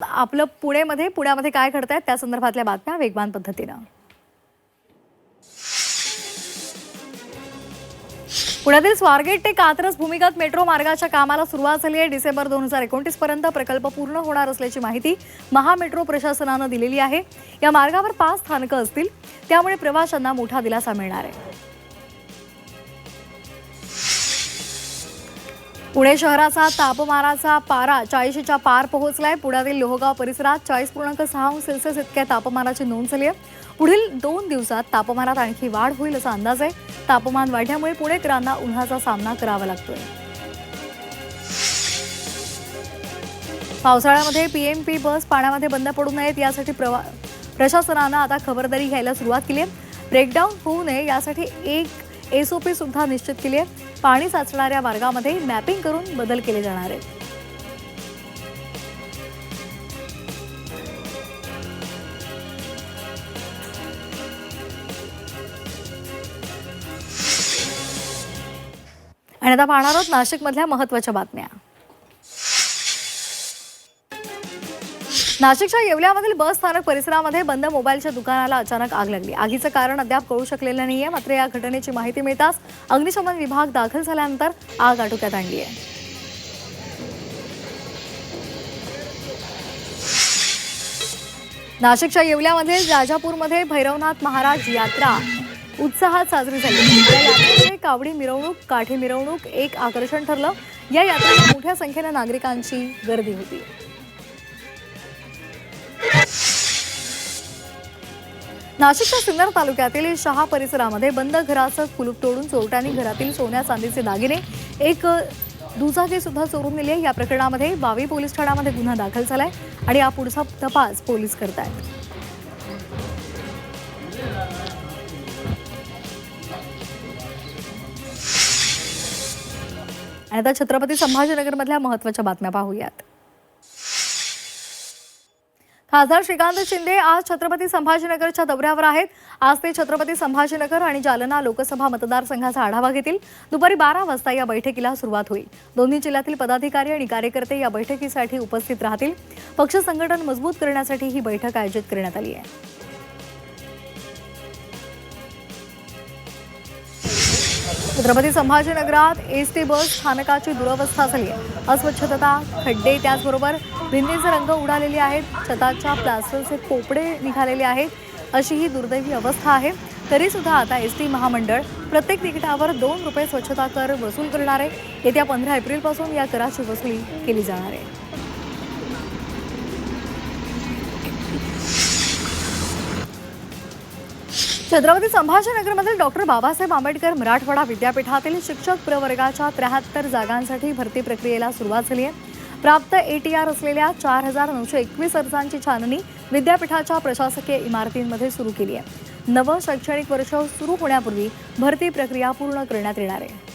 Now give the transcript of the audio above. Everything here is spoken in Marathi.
आपलं पुण्यामध्ये काय घडतंय त्या संदर्भातल्या बातम्या वेगवान पद्धतीनं। पुण्यातील स्वारगेट ते कात्रज भूमिगत मेट्रो मार्गाच्या कामाला सुरुवात झाली आहे। डिसेंबर 2029 पर्यंत प्रकल्प पूर्ण होणार असल्याची माहिती महामेट्रो प्रशासनानं दिलेली आहे। या मार्गावर 5 स्थानकं असतील, त्यामुळे प्रवाशांना मोठा दिलासा मिळणार आहे। पुणे शहराचा तापमानाचा पारा 40च्या पार पोहोचलाय। पुण्यातील लोहगाव परिसरात 40.6 इतक्या तापमानाची नोंद झाली आहे। पुढील 2 दिवसात तापमानात आणखी वाढ होईल असा अंदाज आहे। तापमान वाढल्यामुळे पुणेकरांना उन्हाचा सामना करावा लागतोय। पावसाळ्यामध्ये पीएमपी बस पाण्यामध्ये बंद पडू नयेत यासाठी प्रशासनानं आता खबरदारी घ्यायला सुरुवात केली आहे। ब्रेकडाऊन होऊ नये यासाठी एक एसओपी सुद्धा निश्चित केली आहे। पाणी साचणाऱ्या मार्गामध्ये मॅपिंग करून बदल केले जाणार आहेत। आणि आता पाहणार आहोत नाशिकमधल्या महत्त्वाच्या बातम्या। नाशिकच्या येवल्यामधील बस स्थानक परिसरामध्ये बंद मोबाईलच्या दुकानाला अचानक आग लागली। आगीचं कारण अद्याप कळू शकलेलं नाहीये। मात्र या घटनेची माहिती मिळताच अग्निशमन विभाग दाखल झाल्यानंतर आग आटोक्यात आणली आहे। नाशिकच्या येवल्यामध्ये राजापूरमध्ये भैरवनाथ महाराज यात्रा उत्साहात साजरी झाली। या यात्रेमध्ये कावडी मिरवणूक, काठी मिरवणूक एक आकर्षण ठरलं। या यात्रेला मोठ्या संख्येने नागरिकांची गर्दी होती। नाशिकच्या सिन्नर तालुक्यातील शहा परिसरामध्ये बंद घराचं कुलूप तोडून चोरट्यांनी घरातील सोन्या चांदीचे दागिने एक दुचाकी सुद्धा चोरून नेली आहे। या प्रकरणामध्ये वावी पोलीस ठाण्यामध्ये गुन्हा दाखल झालाय आणि या पुढचा तपास पोलीस करतायत। आणि आता छत्रपती संभाजीनगरमधल्या महत्त्वाच्या बातम्या पाहूयात। खासदार श्रीकांत शिंदे आज छत्रपती संभाजीनगरच्या दौऱ्यावर आहेत। आज ते छत्रपती संभाजीनगर आणि जालना लोकसभा मतदारसंघाचा आढावा घेतील। दुपारी 12 वाजता या बैठकीला सुरुवात होईल। दोन्ही जिल्ह्यातील पदाधिकारी आणि कार्यकर्ते या बैठकीसाठी उपस्थित राहतील। पक्ष संघटन मजबूत करण्यासाठी ही बैठक आयोजित करण्यात आली आहे। छत्रपती संभाजीनगरात एसटी बस स्थानकाची दुरवस्था झाली आहे। अस्वच्छता, खड्डे, त्याचबरोबर भिंतींचे रंग उडालेले आहेत। छताच्या प्लास्टरचे पोपडे निघालेले आहेत। अशी ही दुर्दैवी अवस्था आहे। तरी सुद्धा आता एसटी महामंडळ प्रत्येक तिकिटावर 2 रुपये स्वच्छता कर वसूल करणार आहे। येत्या 15 एप्रिलपासून या कराची वसुली केली जाणार आहे। छत्रपती संभाजीनगरमधील डॉक्टर बाबासाहेब आंबेडकर मराठवाडा विद्यापीठातील शिक्षक प्रवर्गाच्या 73 जागांसाठी भरती प्रक्रियेला सुरुवात झाली आहे। प्राप्त एटीआर असलेल्या 4921 अर्जांची छाननी विद्यापीठाच्या प्रशासकीय इमारतींमध्ये सुरू केली आहे। नवं शैक्षणिक वर्ष सुरू होण्यापूर्वी भरती प्रक्रिया पूर्ण करण्यात येणार आहे।